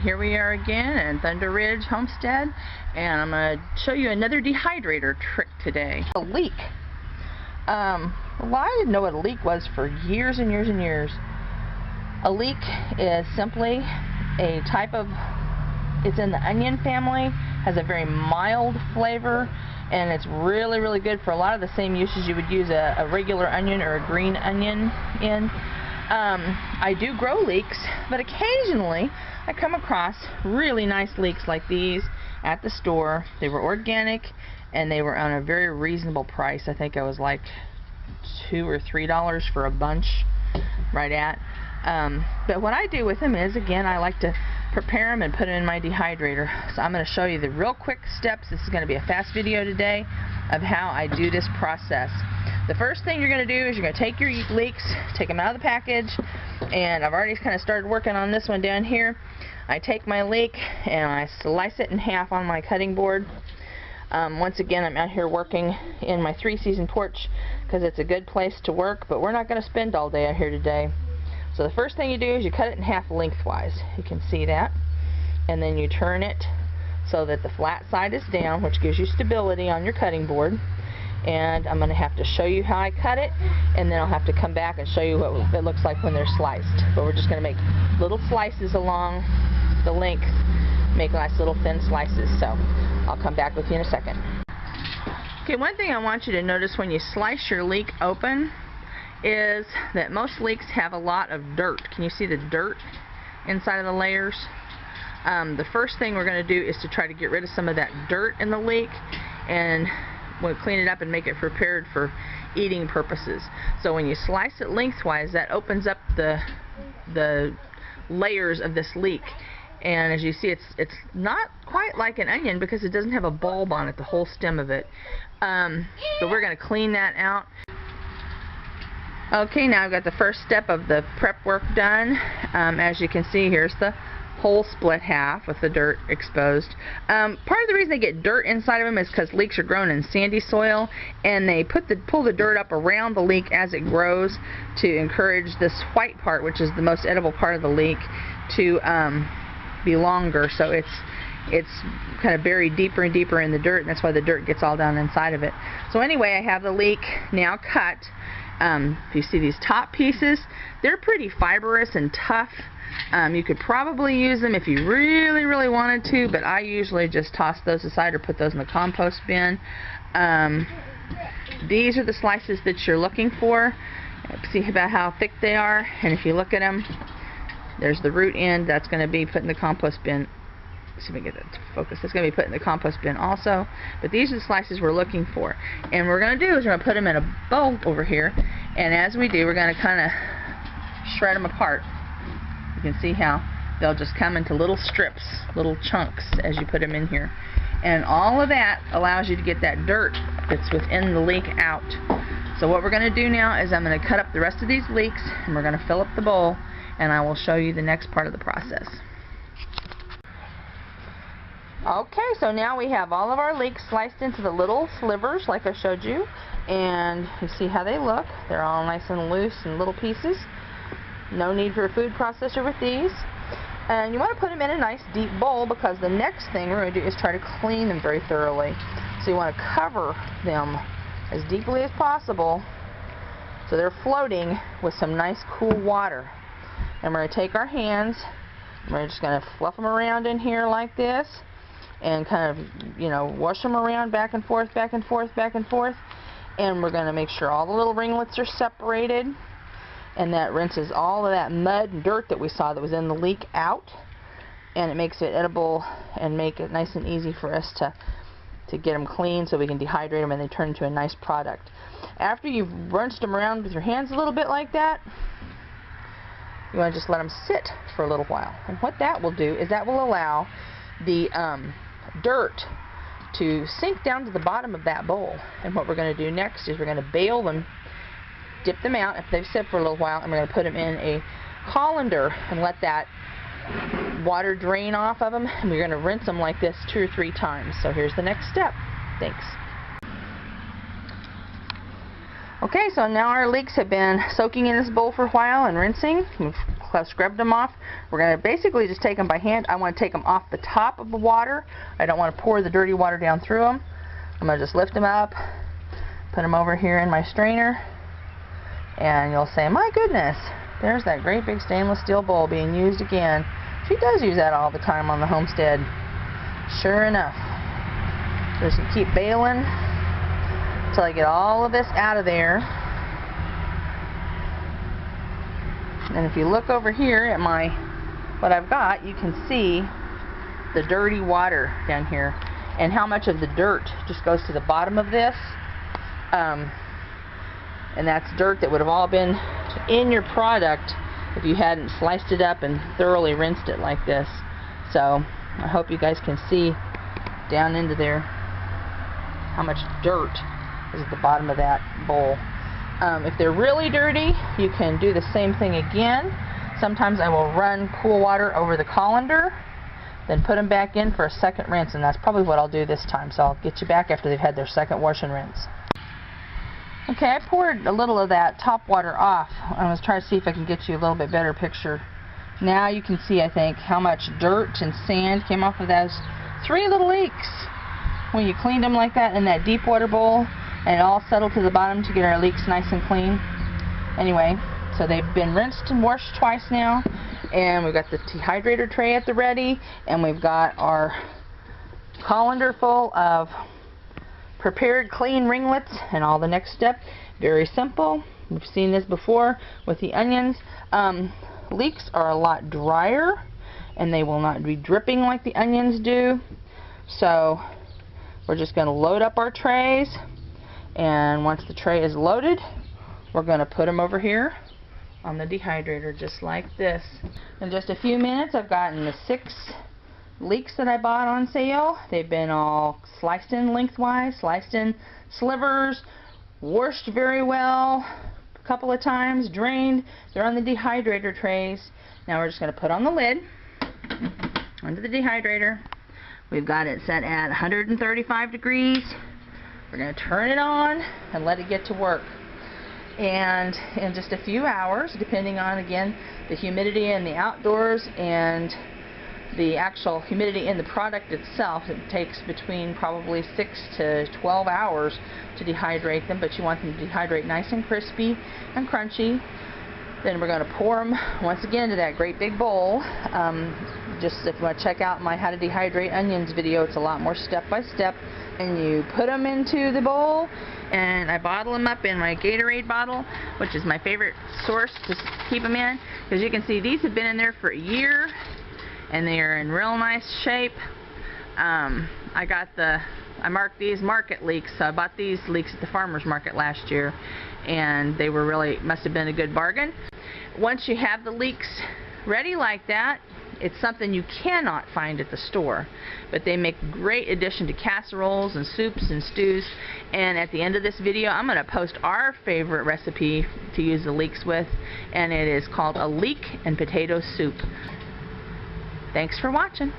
Here we are again in Thunder Ridge Homestead, and I'm going to show you another dehydrator trick today. A leek. Well, I didn't know what a leek was for years and years and years. A leek is simply a type of, it's in the onion family, has a very mild flavor, and it's really, really good for a lot of the same uses you would use a regular onion or a green onion in. I do grow leeks, but occasionally I come across really nice leeks like these at the store. They were organic and they were on a very reasonable price. I think it was like $2 or $3 for a bunch, right at. But what I do with them is, again, I like to prepare them and put them in my dehydrator. So I'm going to show you the real quick steps. This is going to be a fast video today of how I do this process. The first thing you're going to do is you're going to take your leeks, take them out of the package, and I've already kind of started working on this one down here. I take my leek and I slice it in half on my cutting board. Once again, I'm out here working in my 3-season porch because it's a good place to work, but we're not going to spend all day out here today. So the first thing you do is you cut it in half lengthwise. You can see that. And then you turn it so that the flat side is down, which gives you stability on your cutting board. And I'm going to have to show you how I cut it, and then I'll have to come back and show you what it looks like when they're sliced. But we're just going to make little slices along the length, make nice little thin slices. So I'll come back with you in a second. Okay, one thing I want you to notice when you slice your leek open is that most leeks have a lot of dirt. Can you see the dirt inside of the layers? The first thing we're going to do is to try to get rid of some of that dirt in the leek, and we'll clean it up and make it prepared for eating purposes. So when you slice it lengthwise, that opens up the layers of this leek. And as you see, it's not quite like an onion because it doesn't have a bulb on it, the whole stem of it. But we're going to clean that out. Okay, now I've got the first step of the prep work done. As you can see, here's the whole split half with the dirt exposed. Part of the reason they get dirt inside of them is because leeks are grown in sandy soil, and they pull the dirt up around the leek as it grows to encourage this white part, which is the most edible part of the leek, to be longer. So it's kind of buried deeper and deeper in the dirt, and that's why the dirt gets all down inside of it. So anyway, I have the leek now cut. If you see these top pieces, they're pretty fibrous and tough. You could probably use them if you really, really wanted to, but I usually just toss those aside or put those in the compost bin. These are the slices that you're looking for. See about how thick they are, and if you look at them, there's the root end. That's going to be put in the compost bin. See if we can get that to focus. It's going to be put in the compost bin also. But these are the slices we're looking for. And what we're going to do is we're going to put them in a bowl over here. And as we do, we're going to kind of shred them apart. You can see how they'll just come into little strips, little chunks as you put them in here. And all of that allows you to get that dirt that's within the leek out. So what we're going to do now is I'm going to cut up the rest of these leeks, and we're going to fill up the bowl, and I will show you the next part of the process. Okay, so now we have all of our leeks sliced into the little slivers like I showed you, and you see how they look. They're all nice and loose in little pieces. No need for a food processor with these. And you want to put them in a nice deep bowl, because the next thing we're going to do is try to clean them very thoroughly. So you want to cover them as deeply as possible so they're floating with some nice cool water. And we're going to take our hands, and we're just going to fluff them around in here like this, and kind of, you know, wash them around back and forth, back and forth, back and forth. And we're going to make sure all the little ringlets are separated, and that rinses all of that mud and dirt that we saw that was in the leek out, and it makes it edible and make it nice and easy for us to get them clean so we can dehydrate them and they turn into a nice product. After you've rinsed them around with your hands a little bit like that, you want to just let them sit for a little while. And what that will do is that will allow the dirt to sink down to the bottom of that bowl. And what we're going to do next is we're going to bail them, dip them out if they've sit for a little while, and we're going to put them in a colander and let that water drain off of them, and we're going to rinse them like this 2 or 3 times. So here's the next step. Thanks. Okay, so now our leeks have been soaking in this bowl for a while and rinsing. We've scrubbed them off. We're going to basically just take them by hand. I want to take them off the top of the water. I don't want to pour the dirty water down through them. I'm going to just lift them up, put them over here in my strainer, and you'll say, my goodness, there's that great big stainless steel bowl being used again. She does use that all the time on the homestead. Sure enough. Just keep bailing until I get all of this out of there. And if you look over here at what I've got, you can see the dirty water down here and how much of the dirt just goes to the bottom of this. And that's dirt that would have all been in your product if you hadn't sliced it up and thoroughly rinsed it like this. So I hope you guys can see down into there how much dirt is at the bottom of that bowl. If they're really dirty, you can do the same thing again. Sometimes I will run cool water over the colander, then put them back in for a second rinse, and that's probably what I'll do this time. So I'll get you back after they've had their second wash and rinse. Okay, I poured a little of that top water off. I was trying to see if I can get you a little bit better picture. Now you can see, I think, how much dirt and sand came off of those 3 little leeks when you cleaned them like that in that deep water bowl, and it all settled to the bottom to get our leeks nice and clean. Anyway, so they've been rinsed and washed twice now, and we've got the dehydrator tray at the ready, and we've got our colander full of prepared clean ringlets. And all the next step, very simple. We've seen this before with the onions. Leeks are a lot drier, and they will not be dripping like the onions do. So we're just going to load up our trays, and once the tray is loaded, we're going to put them over here on the dehydrator just like this. In just a few minutes, I've gotten the 6 leeks that I bought on sale. They've been all sliced in lengthwise, sliced in slivers, washed very well a couple of times, drained. They're on the dehydrator trays. Now we're just going to put on the lid onto the dehydrator. We've got it set at 135 degrees. We're going to turn it on and let it get to work. And in just a few hours, depending on, again, the humidity in the outdoors and the actual humidity in the product itself, it takes between probably 6 to 12 hours to dehydrate them, but you want them to dehydrate nice and crispy and crunchy. Then we're going to pour them once again into that great big bowl. Just if you want to check out my How to Dehydrate Onions video, it's a lot more step by step. And you put them into the bowl, and I bottle them up in my Gatorade bottle, which is my favorite source to keep them in, because you can see these have been in there for a year and they are in real nice shape. I marked these market leeks, so I bought these leeks at the farmer's market last year, and they were really, must have been a good bargain. Once you have the leeks ready like that, it's something you cannot find at the store, but they make a great addition to casseroles and soups and stews. And at the end of this video, I'm going to post our favorite recipe to use the leeks with, and it is called a leek and potato soup. Thanks for watching.